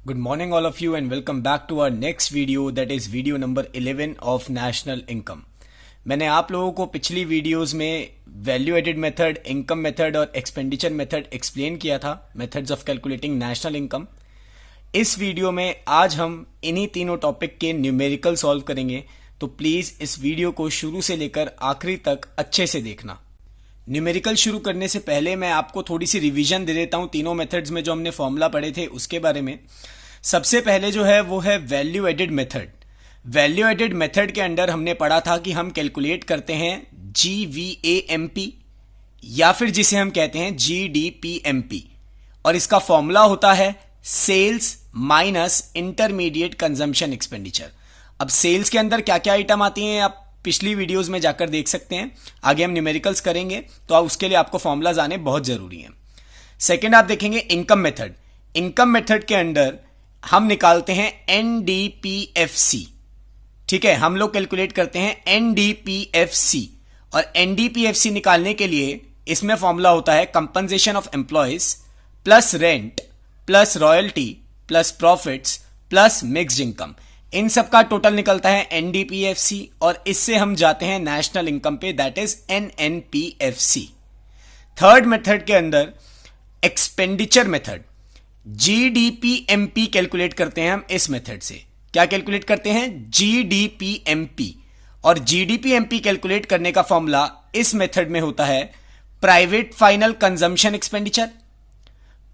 Good morning all of you and welcome back to our next video, that is video number 11 of national income। मैंने आप लोगों को पिछली videos में value added method, income method और expenditure method explain किया था, methods of calculating national income. इस वीडियो में आज हम इन्हीं तीनों टॉपिक के न्यूमेरिकल सॉल्व करेंगे, तो प्लीज इस वीडियो को शुरू से लेकर आखिरी तक अच्छे से देखना। न्यूमेरिकल शुरू करने से पहले मैं आपको थोड़ी सी रिवीजन दे देता हूं तीनों मेथड्स में जो हमने फॉर्मूला पढ़े थे उसके बारे में। सबसे पहले जो है वो है value added method. Value added method के अंदर हमने पढ़ा था कि हम कैलकुलेट करते हैं GVAMP या फिर जिसे हम कहते हैं GDPMP, और इसका फॉर्मूला होता है sales minus intermediate consumption expenditure. अब सेल्स के अंदर क्या क्या आइटम आती हैं आप पिछली वीडियोस में जाकर देख सकते हैं। आगे हम न्यूमेरिकल्स करेंगे तो उसके लिए आपको फॉर्मूलाज आने बहुत जरूरी हैं। सेकंड आप देखेंगे इनकम मेथड। इनकम मेथड के अंदर हम निकालते हैं NDPFC। ठीक है, हम लोग कैलकुलेट करते हैं NDPFC, और NDPFC निकालने के लिए इसमें फॉर्मूला होता है compensation of employees plus rent plus royalty plus profits plus mixed income. इन सब का टोटल निकलता है NDPFC, और इससे हम जाते हैं नेशनल इनकम पे, that is NNPFC। Third method के अंदर एक्सपेंडिचर मेथड GDPMP कैलकुलेट करते हैं हम इस मेथड से। क्या कैलकुलेट करते हैं? GDPMP। और GDPMP कैलकुलेट करने का फॉर्मूला इस मेथड में होता है private final consumption expenditure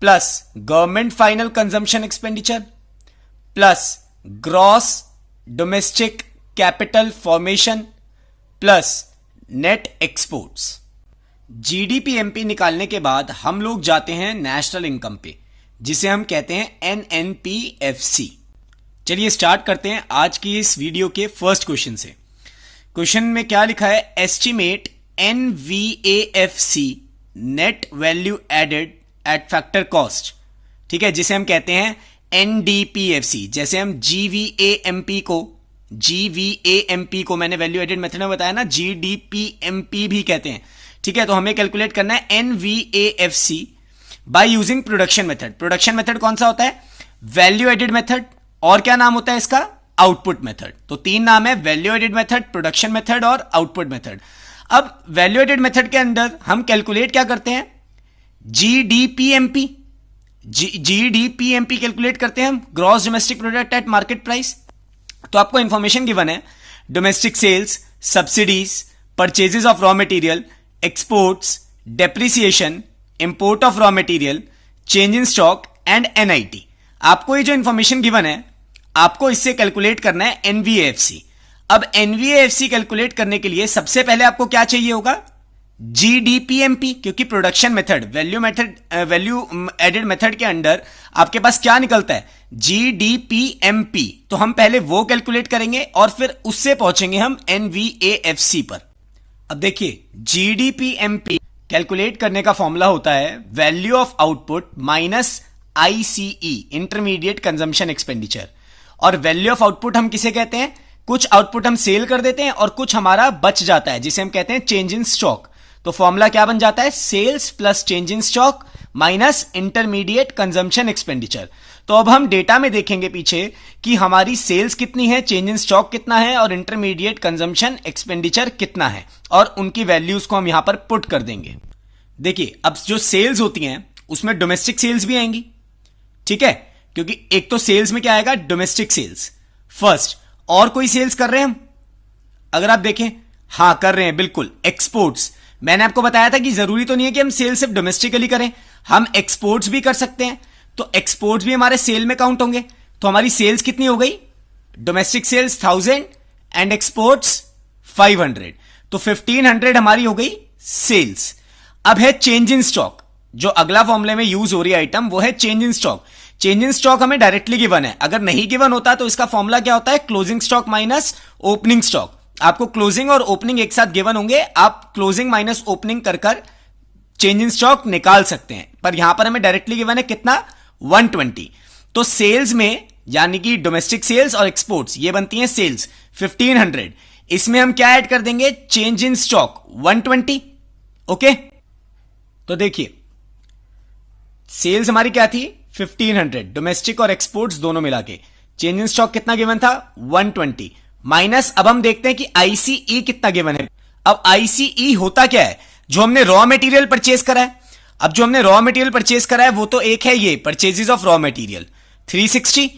plus government final consumption expenditure plus gross domestic capital formation plus net exports. GDPMP निकालने के बाद हम लोग जाते हैं नेशनल इनकम पे, जिसे हम कहते हैं NNPFC। चलिए स्टार्ट करते हैं आज की इस वीडियो के फर्स्ट क्वेश्चन से। क्वेश्चन में क्या लिखा है? Estimate NVAFC net value added at factor cost. ठीक है, जिसे हम कहते हैं NDPFC। जैसे हम GVAMP को मैंने वैल्यू एडेड मेथड में बताया ना, GDPMP भी कहते हैं। ठीक है, तो हमें कैलकुलेट करना है NVAFC by using production method. Production method कौन सा होता है? वैल्यू एडेड मेथड, और क्या नाम होता है इसका? Output method. तो तीन नाम है, value added method, production method और आउटपुट मेथड। अब वैल्यू एडेड मेथड के अंदर हम कैलकुलेट क्या करते हैं? GDPMP कैलकुलेट करते हैं हम, gross domestic product at market price. तो आपको इंफॉर्मेशन गिवन है, domestic sales, subsidies, purchases of raw material, exports, depreciation, import of raw material, change in stock and NIT। आपको ये जो इंफॉर्मेशन गिवन है, आपको इससे कैलकुलेट करना है NVAFC। अब NVAFC कैलकुलेट करने के लिए सबसे पहले आपको क्या चाहिए होगा? GDPMP, क्योंकि production method value added method के अंडर आपके पास क्या निकलता है? GDPMP। तो हम पहले वो कैलकुलेट करेंगे और फिर उससे पहुंचेंगे हम NVAFC पर। अब देखिए, GDPMP कैलकुलेट करने का फॉर्मूला होता है value of output minus ICE intermediate consumption expenditure. और वैल्यू ऑफ आउटपुट हम किसे कहते हैं? कुछ आउटपुट हम सेल कर देते हैं और कुछ हमारा बच जाता है, जिसे हम कहते हैं चेंज इन स्टॉक। तो फॉर्मूला क्या बन जाता है? Sales plus change in stock minus intermediate consumption expenditure. तो अब हम डेटा में देखेंगे पीछे कि हमारी सेल्स कितनी है, चेंज इन स्टॉक कितना है और इंटरमीडिएट कंजम्पशन एक्सपेंडिचर कितना है, और उनकी वैल्यूज को हम यहां पर पुट कर देंगे। देखिए, अब जो सेल्स होती हैं उसमें डोमेस्टिक सेल्स भी आएंगी। ठीक है, क्योंकि एक तो सेल्स में क्या आएगा? Domestic sales first. और कोई सेल्स कर रहे हैं हम? अगर आप देखें, हां कर रहे हैं, बिल्कुल। एक्सपोर्ट्स, मैंने आपको बताया था कि जरूरी तो नहीं है कि हम सेल सिर्फ डोमेस्टिकली करें, हम एक्सपोर्ट्स भी कर सकते हैं। तो एक्सपोर्ट्स भी हमारे सेल में काउंट होंगे। तो हमारी सेल्स कितनी हो गई? डोमेस्टिक सेल्स 1000 एंड एक्सपोर्ट्स 500, तो 1500 हमारी हो गई सेल्स। अब है चेंज इन स्टॉक। जो अगला फॉर्मूले में यूज हो रही आइटम वो है change in stock. Change in stock हमें डायरेक्टली गिवन है, अगर नहीं गिवन होता तो इसका फॉर्मूला क्या होता है? Closing stock minus opening stock. आपको क्लोजिंग और ओपनिंग एक साथ गिवन होंगे, आप क्लोजिंग माइनस ओपनिंग कर चेंज इन स्टॉक निकाल सकते हैं, पर यहां पर हमें डायरेक्टली गिवन है कितना? 120। तो सेल्स में, यानी कि डोमेस्टिक सेल्स और एक्सपोर्ट्स, ये बनती हैं सेल्स 1500। इसमें हम क्या ऐड कर देंगे? Change in stock 120। ओके, तो देखिए सेल्स हमारी क्या थी 1500, डोमेस्टिक और एक्सपोर्ट्स दोनों मिला के। चेंज इन स्टॉक कितना गिवन था 120 माइनस, अब हम देखते हैं कि आईसीई कितना गिवन है। अब आईसीई होता क्या है, जो हमने रॉ मटेरियल परचेज करा है। अब जो हमने रॉ मटेरियल परचेज करा है वो तो एक है ये purchases of raw material 360,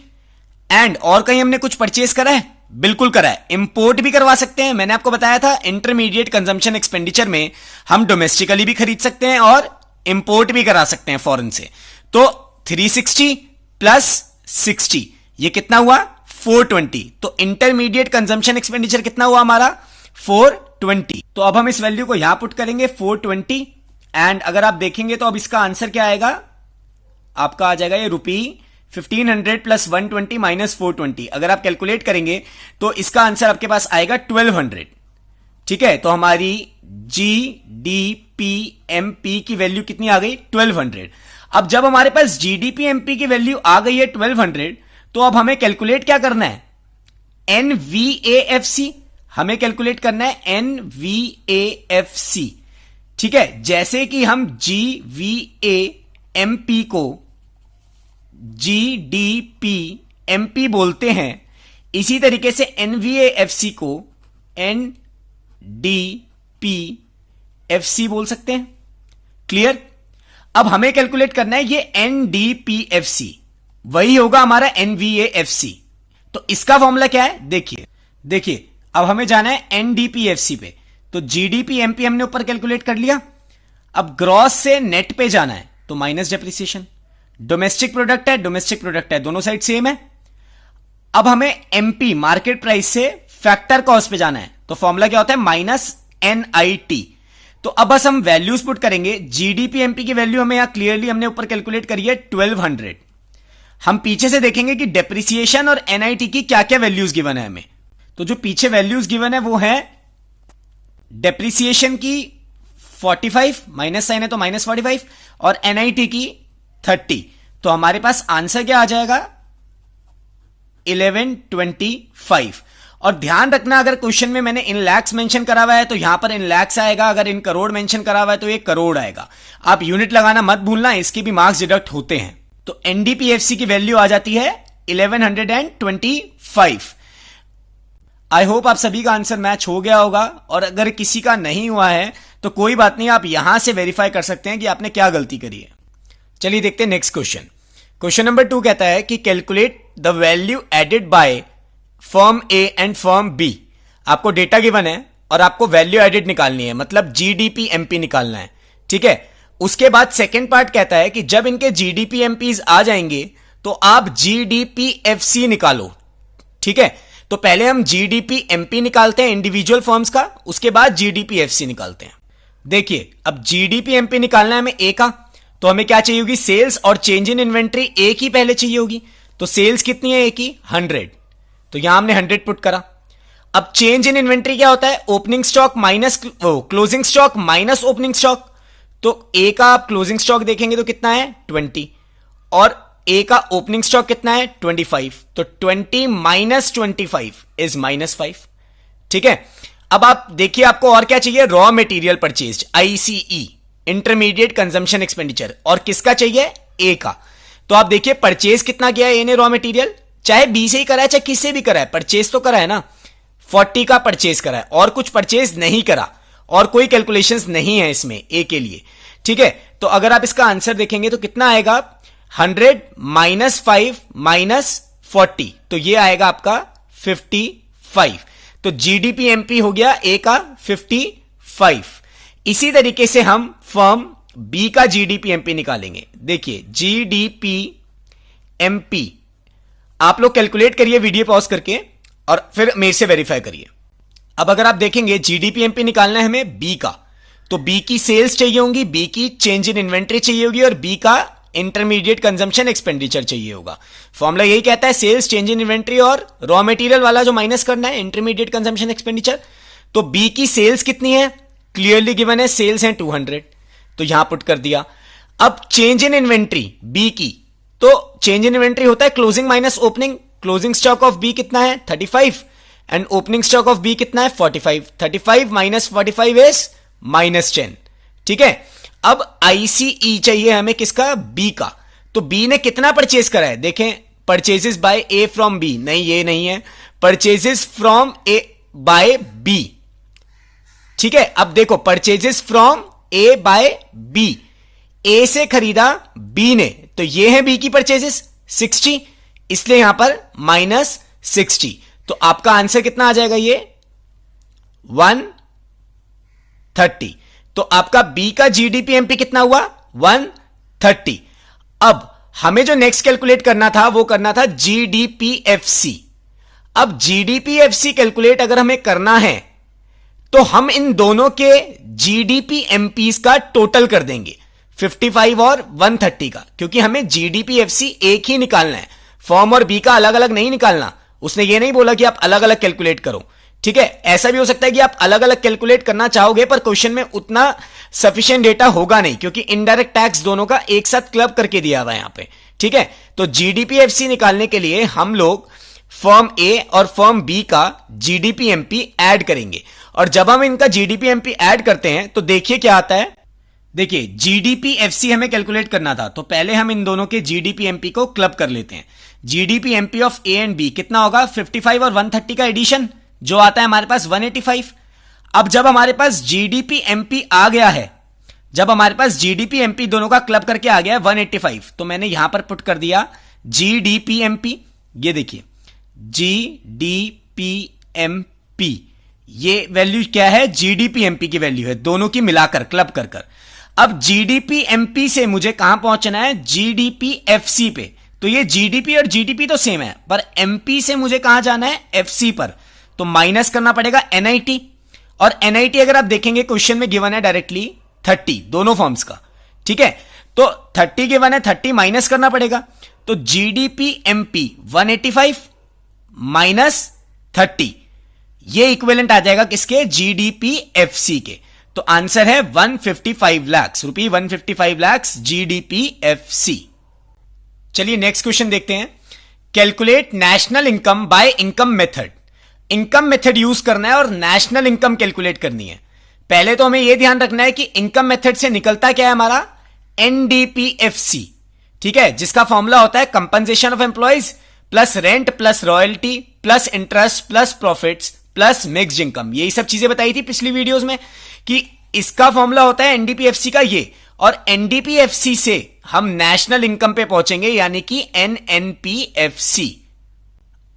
and और कहीं हमने कुछ परचेज करा है, बिल्कुल करा है। इंपोर्ट भी करवा सकते हैं, मैंने आपको बताया था इंटरमीडिएट कंजम्पशन एक्सपेंडिचर में हम डोमेस्टिकली भी खरीद सकते हैं और इंपोर्ट भी करा सकते हैं फॉरेन से। तो 360 प्लस 60 ये कितना हुआ 420, तो इंटरमीडिएट कंजम्पशन एक्सपेंडिचर कितना हुआ हमारा 420। तो अब हम इस वैल्यू को यहां पुट करेंगे 420, एंड अगर आप देखेंगे तो अब इसका आंसर क्या आएगा, आपका आ जाएगा ये रुपी 1500 प्लस 120 माइनस 420। अगर आप कैलकुलेट करेंगे तो इसका आंसर आपके पास आएगा 1200। ठीक है, तो हमारी GDP-MP की वैल्यू कितनी आ गई 1200। अब जब हमारे पास GDP-MP की वैल्यू आ गई है 1200, तो अब हमें कैलकुलेट क्या करना है NVAFC, हमें कैलकुलेट करना है NVAFC। ठीक है, जैसे कि हम GVAMP को GDP-MP बोलते हैं, इसी तरीके से NVAFC को NDP-FC बोल सकते हैं। क्लियर? अब हमें कैलकुलेट करना है ये NDP-FC, वही होगा हमारा NVAFC। तो इसका फॉर्मूला क्या है देखिए अब हमें जाना है NDP-FC पे। तो GDP-MP हमने ऊपर कैलकुलेट कर लिया, अब ग्रॉस से नेट पे जाना है, तो माइनस डेप्रिसिएशन। डोमेस्टिक प्रोडक्ट है, दोनों साइड सेम है। अब हमें MP मार्केट प्राइस से फैक्टर कॉस्ट पे जाना है, तो फॉर्मूला क्या होता है माइनस NIT। तो अब बस हम वैल्यूज पुट करेंगे। GDP-MP की वैल्यू हमें यहां क्लियरली हमने ऊपर कैलकुलेट करी है 1200। हम पीछे से देखेंगे कि डेप्रिसिएशन और NIT की क्या क्या वैल्यूज गिवन है हमें। तो जो पीछे वैल्यूज गिवन है वो है डेप्रिसिएशन की 45, माइनस साइन है तो माइनस 45, और NIT की 30। तो हमारे पास आंसर क्या आ जाएगा 1125। और ध्यान रखना, अगर क्वेश्चन में मैंने इन लैक्स मेंशन करा हुआ है तो यहां पर इन लैक्स आएगा, अगर इन करोड़ मेंशन करा हुआ है तो ये करोड़ आएगा। आप यूनिट लगाना मत भूलना, इसके भी मार्क्स डिडक्ट होते हैं। तो NDP-FC की वैल्यू आ जाती है 1125। आई होप आप सभी का आंसर मैच हो गया होगा, और अगर किसी का नहीं हुआ है तो कोई बात नहीं, आप यहां से वेरीफाई कर सकते हैं कि आपने क्या गलती करी है। चलिए देखते हैं नेक्स्ट क्वेश्चन। क्वेश्चन नंबर 2 कहता है कि calculate the value added by firm A and firm B. आपको डेटा गिवन है और आपको वैल्यू एडेड निकालनी है, मतलब GDP-MP निकालना है। ठीक है, उसके बाद सेकेंड पार्ट कहता है कि जब इनके GDP-MPs आ जाएंगे तो आप GDP-FC निकालो। ठीक है, तो पहले हम GDP-MP निकालते हैं इंडिविजुअल फर्म्स का, उसके बाद GDP-FC निकालते हैं। देखिए, अब GDP-MP निकालना है हमें ए का, तो हमें क्या चाहिए होगी सेल्स और चेंज इन इन्वेंट्री ए की पहले चाहिए होगी। तो सेल्स कितनी है ए की 100, तो यहां हमने 100 पुट करा। अब चेंज इन इन्वेंट्री क्या होता है opening stock minus closing stock minus opening stock. तो ए का आप क्लोजिंग स्टॉक देखेंगे तो कितना है 20, और ए का ओपनिंग स्टॉक कितना है 25, तो 20 माइनस 25 इज -5। ठीक है, अब आप देखिए आपको और क्या चाहिए raw material purchase ICE intermediate consumption expenditure, और किसका चाहिए ए का। तो आप देखिए परचेज कितना किया है ए ने रॉ मटेरियल, चाहे बी से ही करा है चाहे किससे भी करा है, परचेज तो करा है ना, 40 का परचेज करा है, और कुछ परचेज नहीं करा, और कोई कैलकुलेशंस नहीं है इसमें ए के लिए। ठीक है, तो अगर आप इसका आंसर देखेंगे तो कितना आएगा 100 माइनस 5 माइनस 40, तो ये आएगा आपका 55। तो GDP-MP हो गया ए का 55। इसी तरीके से हम फर्म बी का GDP-MP निकालेंगे। देखिए GDP-MP आप लोग कैलकुलेट करिए वीडियो पॉज करके, और फिर मेरे से वेरीफाई करिए। अब अगर आप देखेंगे GDP-MP निकालना है हमें बी का, तो बी की सेल्स चाहिए होंगी, बी की चेंज इन इन्वेंट्री चाहिए होगी, और बी का इंटरमीडिएट कंजम्पशन एक्सपेंडिचर चाहिए होगा। फॉर्मूला यही कहता है सेल्स चेंज इन इन्वेंट्री और रॉ मटेरियल वाला जो माइनस करना है इंटरमीडिएट कंजम्पशन एक्सपेंडिचर। तो बी की सेल्स कितनी है क्लियरली गिवन है, सेल्स हैं 200, तो यहां पुट कर दिया। अब चेंज इन इन्वेंट्री बी की, तो चेंज इन इन्वेंट्री होता है closing minus opening. Closing stock of B कितना है 35, and opening stock of B कितना है 45। 35 माइनस 45 इज -10। ठीक है, अब ICE चाहिए हमें किसका, बी का। तो बी ने कितना परचेज करा है, देखें, purchases by A from B, नहीं ये नहीं है, purchases from A by B. ठीक है, अब देखो purchases from A by B, A से खरीदा बी ने, तो ये है बी की परचेजेस 60, इसलिए यहां पर -60। तो आपका आंसर कितना आ जाएगा, ये 130। तो आपका बी का GDP-MP कितना हुआ, 130। अब हमें जो नेक्स्ट कैलकुलेट करना था वो करना था GDP-FC। अब GDP-FC कैलकुलेट अगर हमें करना है तो हम इन दोनों के GDP-MPs का टोटल कर देंगे, 55 और 130 का, क्योंकि हमें GDP-FC एक ही निकालना है, फॉर्म और बी का अलग अलग नहीं निकालना। उसने ये नहीं बोला कि आप अलग अलग कैलकुलेट करो। ठीक है, ऐसा भी हो सकता है कि आप अलग अलग कैलकुलेट करना चाहोगे पर क्वेश्चन में उतना सफिशिएंट डेटा होगा नहीं, क्योंकि इनडायरेक्ट टैक्स दोनों का एक साथ क्लब करके दिया हुआ है यहां पे। ठीक है, तो GDP-FC निकालने के लिए हम लोग फर्म ए और फर्म बी का GDP-MP ऐड करेंगे, और जब हम इनका GDP-MP ऐड करते हैं तो देखिए क्या आता है। देखिए GDP-FC हमें कैलकुलेट करना था, तो पहले हम इन दोनों के GDP-MP को क्लब कर लेते हैं। GDP-MP of A and B कितना होगा, 55 और 130 का एडिशन जो आता है हमारे पास 185। अब जब हमारे पास GDP-MP आ गया है, जब हमारे पास GDP-MP दोनों का क्लब करके आ गया है 185, तो मैंने यहां पर पुट कर दिया GDP-MP। ये देखिए GDP-MP, ये वैल्यू क्या है, GDP-MP की वैल्यू है, दोनों की मिलाकर क्लब कर कर। अब GDP-MP से मुझे कहां पहुंचना है, GDP-FC पे। तो ये GDP और GDP तो सेम है, पर MP से मुझे कहां जाना है, FC पर। तो माइनस करना पड़ेगा NIT, और NIT अगर आप देखेंगे क्वेश्चन में गिवन है डायरेक्टली 30 दोनों फॉर्म्स का। ठीक है, तो 30 गिवन है, 30 माइनस करना पड़ेगा। तो GDP-MP 185 माइनस 30, ये इक्विवेलेंट आ जाएगा किसके, GDP-FC के। तो आंसर है 155 लाख रुपये, 155 लाख GDP-FC। चलिए नेक्स्ट क्वेश्चन देखते हैं। Calculate national income by income method. Income method use करना है और नेशनल इनकम कैलकुलेट करनी है। पहले तो हमें यह ध्यान रखना है कि इनकम मेथड से निकलता क्या है हमारा, NDP-FC। ठीक है, जिसका फॉर्मूला होता है compensation of employees plus rent plus royalty plus interest plus profits plus mixed income. यही सब चीजें बताई थी पिछली वीडियोस में कि इसका फॉर्मूला होता है NDP-FC का ये, और NDP-FC से हम नेशनल इनकम पे पहुंचेंगे, यानी कि NNP-FC।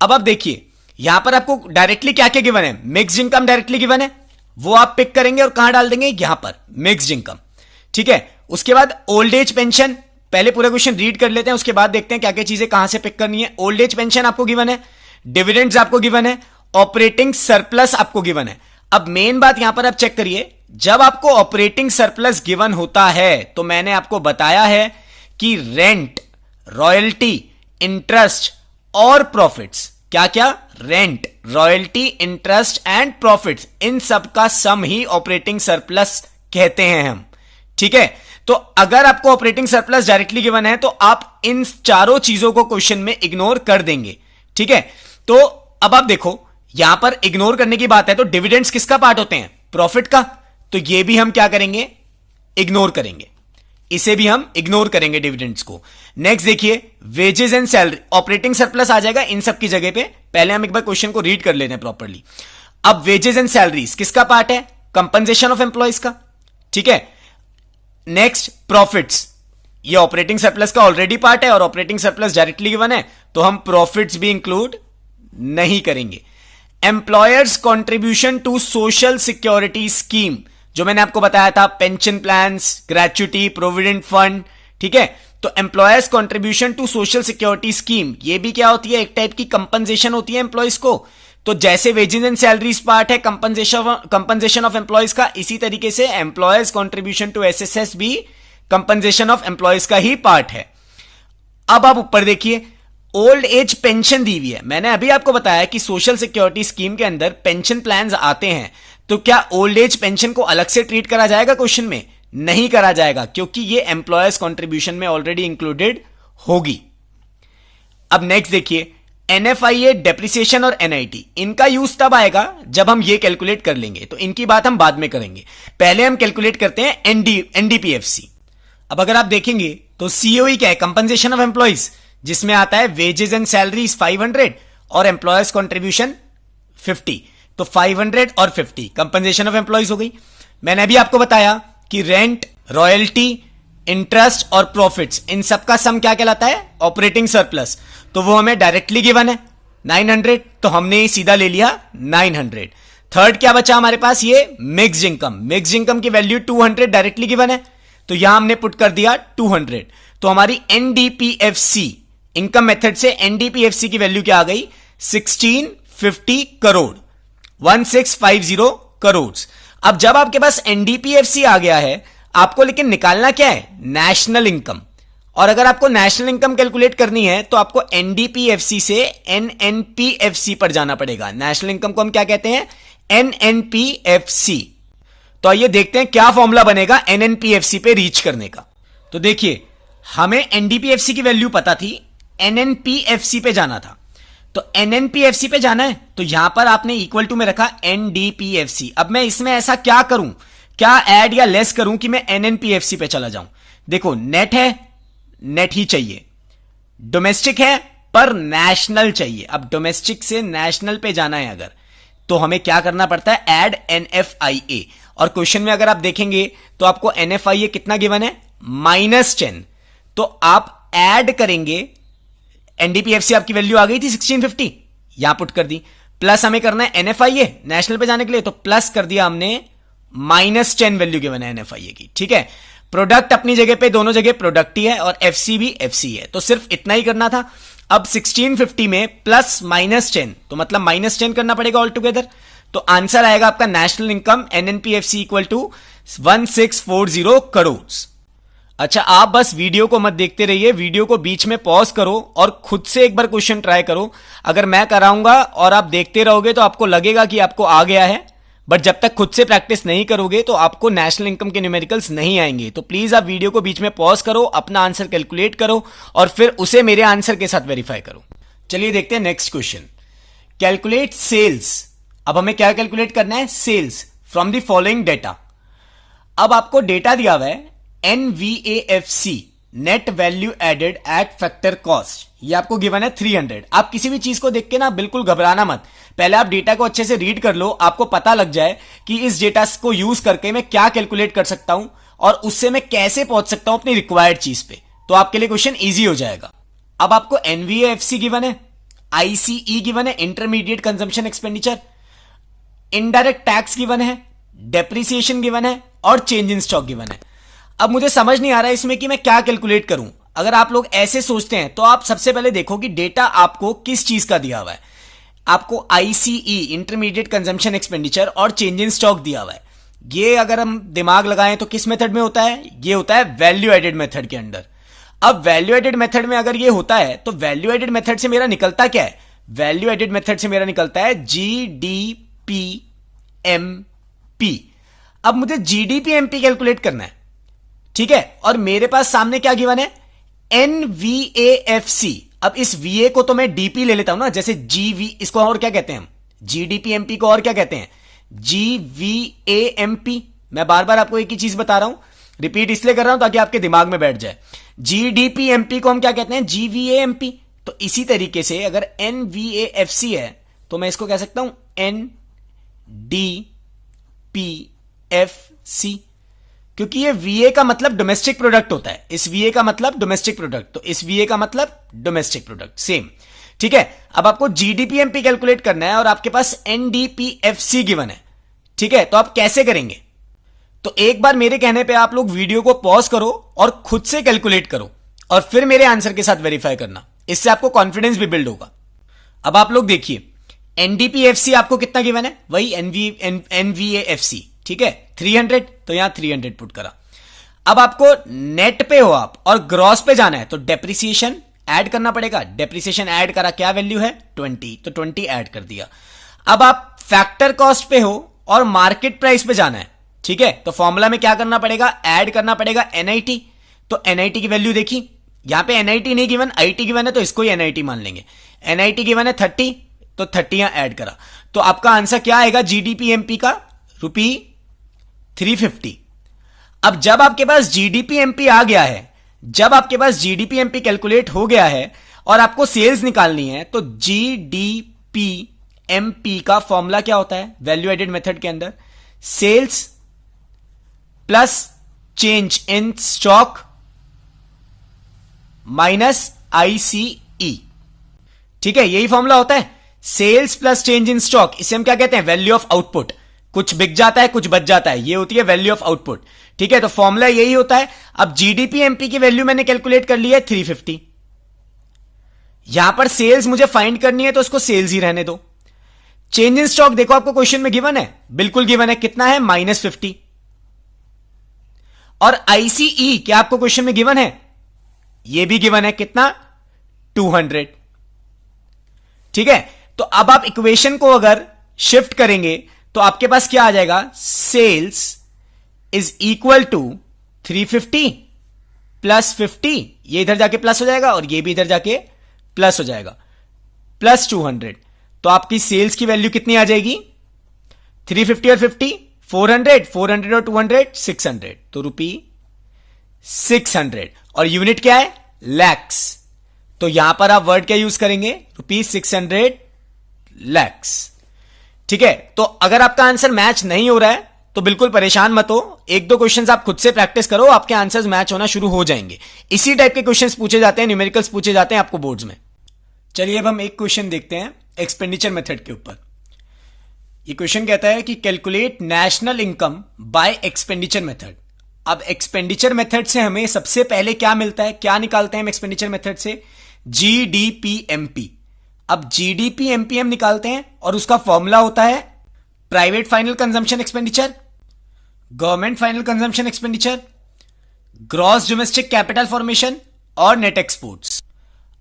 अब आप देखिए यहां पर आपको डायरेक्टली क्या क्या गिवन है, मिक्स्ड इनकम डायरेक्टली गिवन है, वो आप पिक करेंगे और कहां डाल देंगे, यहां पर मिक्स्ड इनकम। ठीक है, उसके बाद ओल्ड एज पेंशन, पहले पूरा क्वेश्चन रीड कर लेते हैं, उसके बाद देखते हैं क्या क्या चीजें कहां से पिक करनी है। ओल्ड एज पेंशन आपको गिवन है, डिविडेंड्स आपको गिवन है, ऑपरेटिंग सरप्लस आपको गिवन है। अब मेन बात यहां पर आप चेक करिए, जब आपको ऑपरेटिंग सरप्लस गिवन होता है तो मैंने आपको बताया है कि रेंट, रॉयल्टी, इंटरेस्ट और प्रॉफिट्स, क्या क्या, rent, royalty, interest and profits, इन सब का सम ही ऑपरेटिंग सरप्लस कहते हैं हम। ठीक है, तो अगर आपको ऑपरेटिंग सरप्लस डायरेक्टली गिवन है तो आप इन चारों चीजों को क्वेश्चन में इग्नोर कर देंगे। ठीक है, तो अब आप देखो यहां पर इग्नोर करने की बात है, तो डिविडेंड्स किसका पार्ट होते हैं, प्रॉफिट का, तो ये भी हम क्या करेंगे, इग्नोर करेंगे, इसे भी हम इग्नोर करेंगे डिविडेंड्स को। नेक्स्ट देखिए wages and salary, operating surplus आ जाएगा इन सब की जगह पे। पहले हम एक बार क्वेश्चन को रीड कर लेते हैं प्रॉपर्ली। अब वेजेस एंड सैलरीज किसका पार्ट है, कंपनसेशन ऑफ एम्प्लॉइज का। ठीक है, नेक्स्ट प्रॉफिट्स, ये ऑपरेटिंग सरप्लस का ऑलरेडी पार्ट है और ऑपरेटिंग सरप्लस डायरेक्टली गिवन है, तो हम प्रॉफिट्स भी इंक्लूड नहीं करेंगे। Employers contribution to social security scheme, जो मैंने आपको बताया था, pension plans, gratuity, provident fund. ठीक है, तो employers contribution to social security scheme, ये भी क्या होती है, एक टाइप की कंपनसेशन होती है एम्प्लॉयज को। तो जैसे वेजेस एंड सैलरीज पार्ट है कंपनसेशन ऑफ एम्प्लॉयज का, इसी तरीके से एम्प्लॉयर्स कॉन्ट्रीब्यूशन टू SSS भी कंपनसेशन ऑफ एम्प्लॉयज का ही पार्ट है। अब आप ऊपर देखिए, ओल्ड एज पेंशन दी हुई है। मैंने अभी आपको बताया कि सोशल सिक्योरिटी स्कीम के अंदर पेंशन प्लान्स आते हैं, तो क्या ओल्ड एज पेंशन को अलग से ट्रीट करा जाएगा क्वेश्चन में, नहीं करा जाएगा, क्योंकि ये एम्प्लॉयर्स कंट्रीब्यूशन में ऑलरेडी इंक्लूडेड होगी। अब नेक्स्ट देखिए NFIA, डेप्रिसिएशन और NIT, इनका यूज तब आएगा जब हम ये कैलकुलेट कर लेंगे, तो इनकी बात हम बाद में करेंगे। पहले हम कैलकुलेट करते हैं NDPFC। अब अगर आप देखेंगे तो COE क्या है, कंपनसेशन ऑफ एम्प्लॉइज, जिसमें आता है वेजेस एंड सैलरीज 500 और एम्प्लॉयर्स कॉन्ट्रीब्यूशन 50, तो 500 और 50 कंपनसेशन ऑफ एम्प्लॉइज हो गई। मैंने अभी आपको बताया कि रेंट, रॉयल्टी, इंटरेस्ट और प्रॉफिट्स, इन सबका सम क्या कहलाता है, ऑपरेटिंग सरप्लस, तो वो हमें डायरेक्टली गिवन है 900, तो हमने सीधा ले लिया 900। थर्ड क्या बचा हमारे पास, ये मिक्स्ड इनकम, मिक्स्ड इनकम की वैल्यू 200 डायरेक्टली गिवन है, तो यहां हमने पुट कर दिया 200, तो हमारी NDPFC, इनकम मेथड से NDPFC की वैल्यू क्या आ गई, 1650 करोड़, 1650 करोड़। अब जब आपके पास NDPFC आ गया है, आपको लेकिन निकालना क्या है, नेशनल इनकम, और अगर आपको नेशनल इनकम कैलकुलेट करनी है तो आपको NDPFC से NNPFC पर जाना पड़ेगा। नेशनल इनकम को हम क्या कहते हैं, NNPFC। तो आइए देखते हैं क्या फॉर्मूला बनेगा NNPFC पे रीच करने का। तो देखिए, हमें NDPFC की वैल्यू पता थी, NNPFC पे जाना था, तो NNPFC पे जाना है, तो यहां पर आपने इक्वल टू में रखा NDPFC। अब मैं इसमें ऐसा क्या करूं, क्या ऐड या लेस करूं कि मैं NNPFC पे चला जाऊं। देखो, नेट है, नेट ही चाहिए, डोमेस्टिक है पर नेशनल चाहिए। अब डोमेस्टिक से नेशनल पे जाना है अगर, तो हमें क्या करना पड़ता है, ऐड NFIA। और क्वेश्चन में अगर आप देखेंगे तो आपको NFIA कितना गिवन है, -10, तो आप ऐड करेंगे, NDPFC आपकी वैल्यू आ गई थी 1650, यहां पुट कर दी, प्लस हमें करना है NFIA नेशनल पे जाने के लिए, तो प्लस कर दिया हमने, -10 वैल्यू गिवन है NFIA की, ठीक है। प्रोडक्ट अपनी जगह पे, दोनों जगह प्रोडक्ट ही है और FC भी FC है, तो सिर्फ इतना ही करना था। अब 1650 में प्लस -10, तो मतलब -10 करना पड़ेगा ऑल टुगेदर, तो आंसर आएगा आपका national income NNPFC equal to 1640 crore. अच्छा, आप बस वीडियो को मत देखते रहिए, वीडियो को बीच में पॉज करो और खुद से एक बार क्वेश्चन ट्राई करो। अगर मैं कराऊंगा और आप देखते रहोगे तो आपको लगेगा कि आपको आ गया है, बट जब तक खुद से प्रैक्टिस नहीं करोगे तो आपको नेशनल इनकम के न्यूमेरिकल्स नहीं आएंगे। तो प्लीज आप वीडियो को बीच में पॉज करो, अपना आंसर कैलकुलेट करो और फिर उसे मेरे आंसर के साथ वेरीफाई करो। चलिए देखते हैं नेक्स्ट क्वेश्चन, कैलकुलेट सेल्स। अब हमें क्या कैलकुलेट करना है, sales from the following data. अब आपको डेटा दिया हुआ है NVAFC, net value added at factor cost, ये आपको गिवन है 300। आप किसी भी चीज को देख के ना बिल्कुल घबराना मत, पहले आप डेटा को अच्छे से रीड कर लो, आपको पता लग जाए कि इस डेटा को यूज करके मैं क्या कैलकुलेट कर सकता हूं और उससे मैं कैसे पहुंच सकता हूं अपनी रिक्वायर्ड चीज पे, तो आपके लिए क्वेश्चन इजी हो जाएगा। अब आपको NVAFC गिवन है, ICE गिवन है, intermediate consumption expenditure, indirect tax given है, डेप्रिसिएशन गिवन है और चेंज इन स्टॉक गिवन है। अब मुझे समझ नहीं आ रहा है इसमें कि मैं क्या कैलकुलेट करूं। अगर आप लोग ऐसे सोचते हैं तो आप सबसे पहले देखो कि डेटा आपको किस चीज का दिया हुआ है। आपको ICE, इंटरमीडिएट कंजम्पशन एक्सपेंडिचर और चेंज इन स्टॉक दिया हुआ है। ये अगर हम दिमाग लगाएं तो किस मेथड में होता है, ये होता है वैल्यू एडेड मेथड के अंडर। अब वैल्यू एडेड मेथड में अगर ये होता है तो वैल्यू एडेड मेथड से मेरा निकलता क्या है, वैल्यू एडेड मेथड से मेरा निकलता है GDPMP। अब मुझे GDPMP कैलकुलेट करना है, ठीक है, और मेरे पास सामने क्या गिवन है, NVAFC। अब इस VA को तो मैं DP ले लेता हूं ना, जैसे GV, इसको और क्या कहते हैं हम, GDPMP को और क्या कहते हैं, GVAMP। मैं बार बार आपको एक ही चीज बता रहा हूं, रिपीट इसलिए कर रहा हूं ताकि आपके दिमाग में बैठ जाए। GDPMP को हम क्या कहते हैं, GVAMP। तो इसी तरीके से अगर NVAFC है तो मैं इसको कह सकता हूं NDPFC, क्योंकि ये VA का मतलब डोमेस्टिक प्रोडक्ट होता है, इस VA का मतलब डोमेस्टिक प्रोडक्ट, तो इस VA का मतलब डोमेस्टिक प्रोडक्ट, सेम, ठीक है। अब आपको GDPMP कैलकुलेट करना है और आपके पास NDPFC गिवन है, ठीक है, तो आप कैसे करेंगे, तो एक बार मेरे कहने पे आप लोग वीडियो को पॉज करो और खुद से कैलकुलेट करो और फिर मेरे आंसर के साथ वेरीफाई करना, इससे आपको कॉन्फिडेंस भी बिल्ड होगा। अब आप लोग देखिए, NDPFC आपको कितना गिवन है, वही NVAFC, ठीक है, 300, तो यहां 300 पुट करा। अब आपको नेट पे हो आप और ग्रॉस पे जाना है तो डेप्रिसिएशन ऐड करना पड़ेगा, डेप्रिसिएशन ऐड करा, क्या वैल्यू है 20, तो 20 ऐड कर दिया। अब आप फैक्टर कॉस्ट पे हो और मार्केट प्राइस पे जाना है, ठीक है, तो फॉर्मूला में क्या करना पड़ेगा, ऐड करना पड़ेगा NIT, तो NIT की वैल्यू देखी, यहां पे एनआईटी नहीं गिवन, आईटी गिवन है तो इसको ही एनआईटी मान लेंगे। एनआईटी गिवन है 30, तो 30 यहां ऐड करा, तो आपका आंसर क्या आएगा जीडीपी एमपी का? ₹350। अब जब आपके पास जीडीपी एमपी आ गया है, जब आपके पास जीडीपी एमपी कैलकुलेट हो गया है और आपको सेल्स निकालनी है, तो जीडीपी एमपी का फॉर्मूला क्या होता है वैल्यू एडेड मेथड के अंदर? Sales plus change in stock minus ICE. ठीक है, यही फॉर्मूला होता है, sales plus change in stock. इसे हम क्या कहते हैं? Value of output. कुछ बिक जाता है, कुछ बच जाता है, ये होती है वैल्यू ऑफ आउटपुट। ठीक है, तो फॉर्मूला यही होता है। अब जीडीपी एमपी की वैल्यू मैंने कैलकुलेट कर ली है 350। यहां पर सेल्स मुझे फाइंड करनी है, तो उसको सेल्स ही रहने दो। चेंज इन स्टॉक देखो आपको क्वेश्चन में गिवन है, बिल्कुल गिवन है, कितना है? -50। और आईसीई क्या आपको क्वेश्चन में गिवन है? ये भी गिवन है, कितना? 200। ठीक है, तो अब आप इक्वेशन को अगर शिफ्ट करेंगे तो आपके पास क्या आ जाएगा? सेल्स इज इक्वल टू 350 प्लस 50, ये इधर जाके प्लस हो जाएगा और ये भी इधर जाके प्लस हो जाएगा, प्लस 200। तो आपकी सेल्स की वैल्यू कितनी आ जाएगी? 350 और 50 400, 400 और 200 600, तो ₹600। और यूनिट क्या है? लैक्स। तो यहां पर आप वर्ड क्या यूज करेंगे? ₹600 लैक्स। ठीक है, तो अगर आपका आंसर मैच नहीं हो रहा है तो बिल्कुल परेशान मत हो, एक दो क्वेश्चंस आप खुद से प्रैक्टिस करो, आपके आंसर्स मैच होना शुरू हो जाएंगे। इसी टाइप के क्वेश्चंस पूछे जाते हैं, न्यूमेरिकल्स पूछे जाते हैं आपको बोर्ड्स में। चलिए अब हम एक क्वेश्चन देखते हैं एक्सपेंडिचर मेथड के ऊपर। ये क्वेश्चन कहता है कि calculate national income by expenditure method. अब एक्सपेंडिचर मेथड से हमें सबसे पहले क्या मिलता है, क्या निकालते हैं हम एक्सपेंडिचर मेथड से? जीडीपीएमपी। अब जीडीपीएमपी हम निकालते हैं और उसका फॉर्मूला होता है private final consumption expenditure, government final consumption expenditure, gross domestic capital formation और नेट एक्सपोर्ट्स।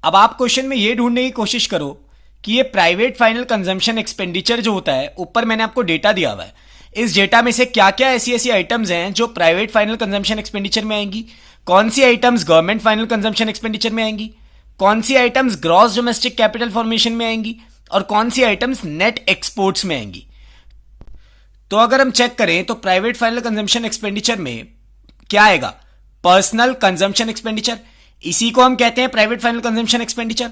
अब आप क्वेश्चन में ये ढूंढने की कोशिश करो कि ये प्राइवेट फाइनल कंजम्पशन एक्सपेंडिचर जो होता है, ऊपर मैंने आपको डेटा दिया हुआ है, इस डेटा में से क्या क्या ऐसी ऐसी आइटम्स हैं जो प्राइवेट फाइनल कंजम्पशन एक्सपेंडिचर में आएंगी, कौन सी items government final consumption expenditure में आएंगी, कौन सी items gross domestic capital formation में आएंगी और कौन सी आइटम्स नेट एक्सपोर्ट्स में आएंगी। तो अगर हम चेक करें तो प्राइवेट फाइनल कंजम्पशन एक्सपेंडिचर में क्या आएगा? पर्सनल कंजम्पशन एक्सपेंडिचर, इसी को हम कहते हैं private final consumption expenditure.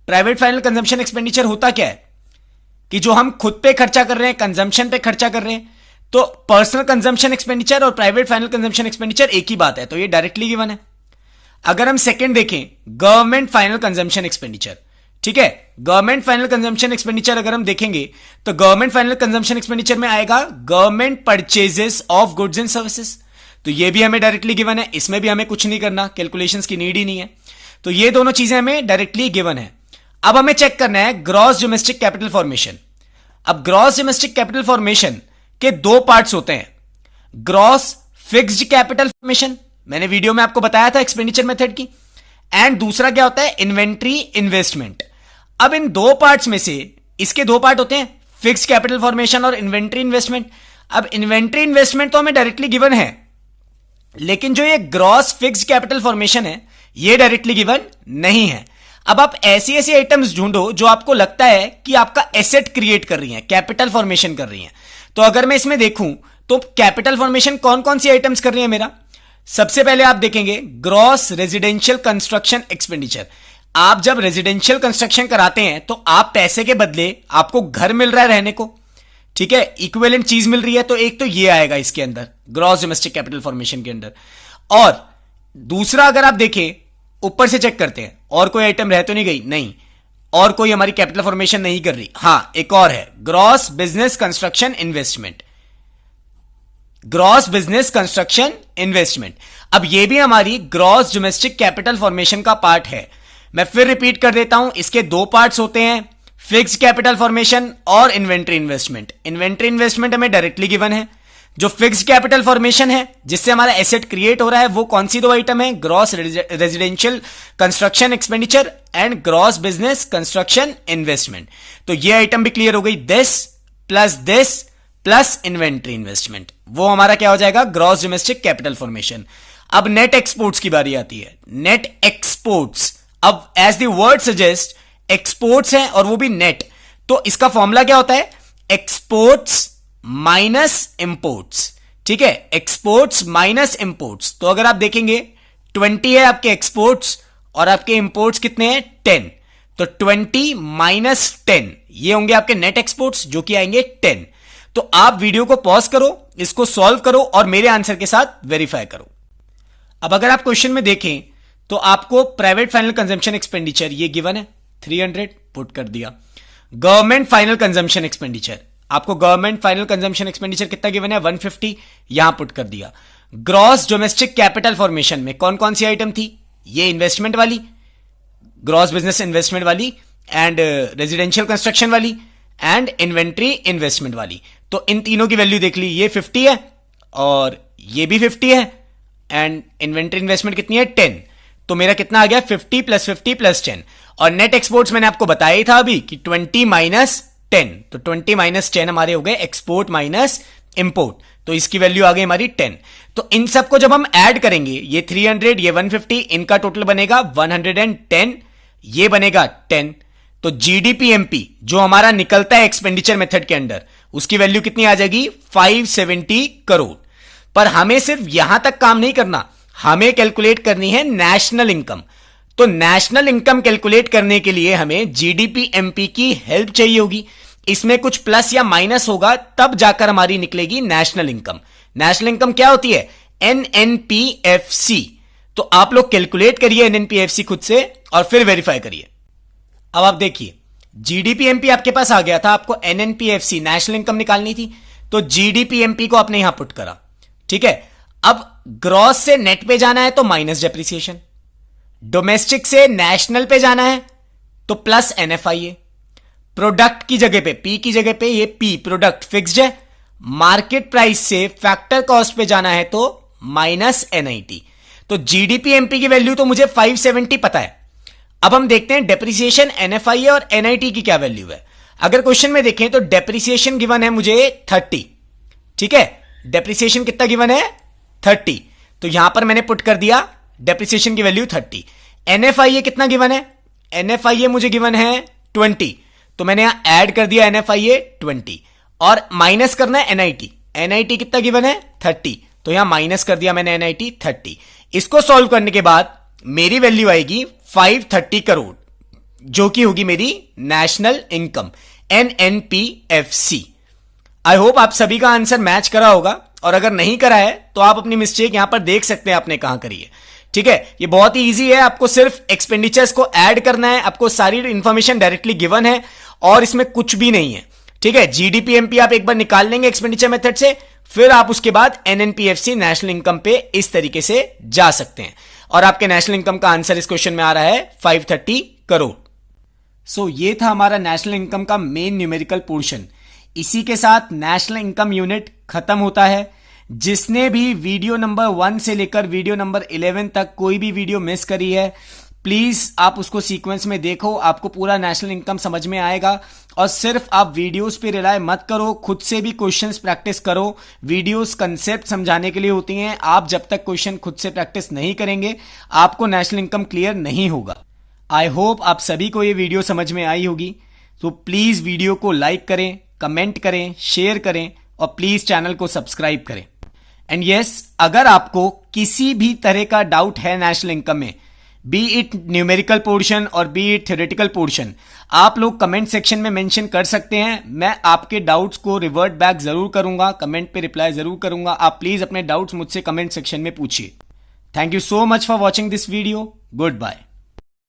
Private final consumption expenditure होता क्या है कि जो हम खुद पे खर्चा कर रहे हैं, कंजम्पशन पे खर्चा कर रहे हैं। तो पर्सनल कंजम्पशन एक्सपेंडिचर और प्राइवेट फाइनल कंजम्पशन एक्सपेंडिचर एक ही बात है, तो ये डायरेक्टली गिवन है। अगर हम सेकंड देखें, गवर्नमेंट फाइनल कंजम्पशन एक्सपेंडिचर, ठीक है, गवर्नमेंट फाइनल कंजम्पशन एक्सपेंडिचर अगर हम देखेंगे तो गवर्नमेंट फाइनल कंजम्पशन एक्सपेंडिचर में आएगा government purchases of goods and services. तो ये भी हमें डायरेक्टली गिवन है, इसमें भी हमें कुछ नहीं करना, कैलकुलेशंस की नीड ही नहीं है। तो ये दोनों चीजें हमें डायरेक्टली गिवन है। अब हमें चेक करना है ग्रॉस डोमेस्टिक कैपिटल फॉर्मेशन। अब ग्रॉस डोमेस्टिक कैपिटल फॉर्मेशन के दो पार्ट्स होते हैं, ग्रॉस फिक्स्ड कैपिटल फॉर्मेशन, मैंने वीडियो में आपको बताया था एक्सपेंडिचर मेथड की, एंड दूसरा क्या होता है? Inventory investment. अब इन दो पार्ट्स में से इसके दो पार्ट होते हैं, फिक्स्ड कैपिटल फॉर्मेशन और इन्वेंट्री इन्वेस्टमेंट। अब इन्वेंट्री इन्वेस्टमेंट तो हमें डायरेक्टली गिवन है, लेकिन जो ये ग्रॉस फिक्स्ड कैपिटल फॉर्मेशन है ये डायरेक्टली गिवन नहीं है। अब आप ऐसी ऐसी आइटम्स ढूंढो जो आपको लगता है कि आपका एसेट क्रिएट कर रही हैं, कैपिटल फॉर्मेशन कर रही हैं। तो अगर मैं इसमें देखूं तो कैपिटल फॉर्मेशन कौन कौन सी आइटम्स कर रही है मेरा? सबसे पहले आप देखेंगे ग्रॉस रेजिडेंशियल कंस्ट्रक्शन एक्सपेंडिचर। आप जब रेजिडेंशियल कंस्ट्रक्शन कराते हैं तो आप पैसे के बदले आपको घर मिल रहा है रहने को, ठीक है, इक्विवेलेंट चीज मिल रही है, तो एक तो ये आएगा इसके अंदर ग्रॉस डोमेस्टिक कैपिटल फॉर्मेशन के अंदर। और दूसरा अगर आप देखें, ऊपर से चेक करते हैं और कोई आइटम रह तो नहीं गई, नहीं, और कोई हमारी कैपिटल फॉर्मेशन नहीं कर रही। हां, एक और है gross business construction investment, gross business construction investment. अब ये भी हमारी ग्रॉस डोमेस्टिक कैपिटल फॉर्मेशन का पार्ट है। मैं फिर रिपीट कर देता हूं, इसके दो पार्ट्स होते हैं, फिक्स्ड कैपिटल फॉर्मेशन और इन्वेंट्री इन्वेस्टमेंट। इन्वेंट्री इन्वेस्टमेंट हमें डायरेक्टली गिवन है। जो फिक्स्ड कैपिटल फॉर्मेशन है जिससे हमारा एसेट क्रिएट हो रहा है, वो कौन सी दो आइटम है? Gross residential construction expenditure and gross business construction investment. तो ये आइटम भी क्लियर हो गई, दिस प्लस इन्वेंट्री इन्वेस्टमेंट, वो हमारा क्या हो जाएगा? Gross domestic capital formation. अब नेट एक्सपोर्ट्स की बारी आती है। नेट एक्सपोर्ट्स, अब as the word suggest exports है और वो भी नेट, तो इसका फॉर्मूला क्या होता है? Exports minus imports. ठीक है, एक्सपोर्ट्स माइनस इंपोर्ट्स। तो अगर आप देखेंगे 20 है आपके एक्सपोर्ट्स और आपके इंपोर्ट्स कितने हैं? 10। तो 20 माइनस 10 ये होंगे आपके नेट एक्सपोर्ट्स, जो कि आएंगे 10। तो आप वीडियो को पॉज करो, इसको सॉल्व करो और मेरे आंसर के साथ वेरीफाई करो। अब अगर आप क्वेश्चन में देखें तो आपको प्राइवेट फाइनल कंजम्पशन एक्सपेंडिचर ये गिवन है 300, पुट कर दिया। गवर्नमेंट फाइनल कंजम्पशन एक्सपेंडिचर, आपको गवर्नमेंट फाइनल कंजम्पशन एक्सपेंडिचर कितना गिवन है? 150, यहां पुट कर दिया। ग्रॉस डोमेस्टिक कैपिटल फॉर्मेशन में कौन कौन सी आइटम थी? ये इन्वेस्टमेंट वाली, ग्रॉस बिजनेस इन्वेस्टमेंट वाली, एंड रेजिडेंशियल कंस्ट्रक्शन वाली, एंड इन्वेंट्री इन्वेस्टमेंट वाली। तो इन तीनों की वैल्यू देख ली, ये 50 है और ये भी 50 है, एंड इन्वेंट्री इन्वेस्टमेंट कितनी है? 10। तो मेरा कितना आ गया? 50 प्लस 50 प्लस 10। और नेट एक्सपोर्ट्स मैंने आपको बताया ही था अभी कि 20 माइनस 10, तो 20 माइनस 10 हमारे हो गए एक्सपोर्ट माइनस इंपोर्ट, तो इसकी वैल्यू आ गई हमारी 10। तो इन सबको जब हम ऐड करेंगे, ये 300 ये 150, इनका टोटल बनेगा 110, ये बनेगा 10। तो जीडीपीएमपी जो हमारा निकलता है एक्सपेंडिचर मेथड के अंडर, उसकी वैल्यू कितनी आ जाएगी? 570 करोड़। पर हमें सिर्फ यहां तक काम नहीं करना, हमें कैलकुलेट करनी है नेशनल इनकम। तो नेशनल इनकम कैलकुलेट करने के लिए हमें जीडीपीएमपी की हेल्प चाहिए होगी। इसमें कुछ प्लस या माइनस होगा, तब जाकर हमारी निकलेगी नेशनल इनकम। नेशनल इनकम क्या होती है? एनएनपीएफसी। तो आप लोग कैलकुलेट करिए एनएनपीएफसी खुद से और फिर वेरीफाई करिए। अब आप देखिए, जीडीपीएमपी आपके पास आ गया था, आपको एनएनपीएफसी नेशनल इनकम निकालनी थी, तो जीडीपीएमपी को आपने यहां पुट करा। ठीक है, अब ग्रॉस से नेट पे जाना है तो माइनस डेप्रिसिएशन, डोमेस्टिक से नेशनल पे जाना है तो प्लस एनएफआईए, प्रोडक्ट की जगह पे, पी की जगह पे ये पी प्रोडक्ट फिक्स्ड है, मार्केट प्राइस से फैक्टर कॉस्ट पे जाना है तो माइनस एनआईटी। तो जीडीपीएमपी की वैल्यू तो मुझे 570 पता है। अब हम देखते हैं डेप्रिसिएशन, एनएफआईए और एनआईटी की क्या वैल्यू है। अगर क्वेश्चन में देखें तो डेप्रिसिएशन गिवन है मुझे 30। ठीक है, डेप्रिसिएशन कितना गिवन है? 30। तो यहां पर मैंने पुट कर दिया डेप्रिसिएशन की वैल्यू 30। एनएफआईए कितना गिवन है? एनएफआईए मुझे गिवन है 20, तो मैंने यहां ऐड कर दिया एनएफआईए 20 और माइनस करना है एनआईटी। एनआईटी कितना गिवन है? 30, तो यहां माइनस कर दिया मैंने एनआईटी 30। इसको सॉल्व करने के बाद मेरी वैल्यू आएगी 530 करोड़, जो कि होगी मेरी नेशनल इनकम, एनएनपीएफसी। आई होप आप सभी का आंसर मैच करा होगा, और अगर नहीं करा है तो आप अपनी मिस्टेक यहां पर देख सकते हैं आपने कहां करी है। ठीक है, ये बहुत ही इजी है, आपको सिर्फ एक्सपेंडिचर्स को ऐड करना है, आपको सारी इंफॉर्मेशन डायरेक्टली गिवन है और इसमें कुछ भी नहीं है। ठीक है, जीडीपीएमपी आप एक बार निकाल लेंगे एक्सपेंडिचर मेथड से, फिर आप उसके बाद एनएनपीएफसी नेशनल इनकम पे इस तरीके से जा सकते हैं, और आपके नेशनल इनकम का आंसर इस क्वेश्चन में आ रहा है 530 करोड़। सो ये था हमारा नेशनल इनकम का मेन न्यूमेरिकल पोर्शन। इसी के साथ नेशनल इनकम यूनिट खत्म होता है। जिसने भी वीडियो नंबर 1 से लेकर वीडियो नंबर 11 तक कोई भी वीडियो मिस करी है, प्लीज आप उसको सीक्वेंस में देखो, आपको पूरा नेशनल इनकम समझ में आएगा। और सिर्फ आप वीडियोस पे रिलाय मत करो, खुद से भी क्वेश्चंस प्रैक्टिस करो। वीडियोस कंसेप्ट समझाने के लिए होती हैं, आप जब तक क्वेश्चन खुद से प्रैक्टिस नहीं करेंगे आपको नेशनल इनकम क्लियर नहीं होगा। आई होप आप सभी को ये वीडियो समझ में आई होगी। तो प्लीज वीडियो को लाइक करें, कमेंट करें, शेयर करें और प्लीज चैनल को सब्सक्राइब करें। एंड यस, अगर आपको किसी भी तरह का डाउट है नेशनल इनकम में, बी इट न्यूमेरिकल पोर्शन और बी इट थ्योरेटिकल पोर्शन, आप लोग कमेंट सेक्शन में मेंशन कर सकते हैं। मैं आपके डाउट्स को रिवर्ट बैक जरूर करूंगा, कमेंट पे रिप्लाई जरूर करूंगा। आप प्लीज अपने डाउट्स मुझसे कमेंट सेक्शन में पूछिए। Thank you so much for watching this video. Good bye.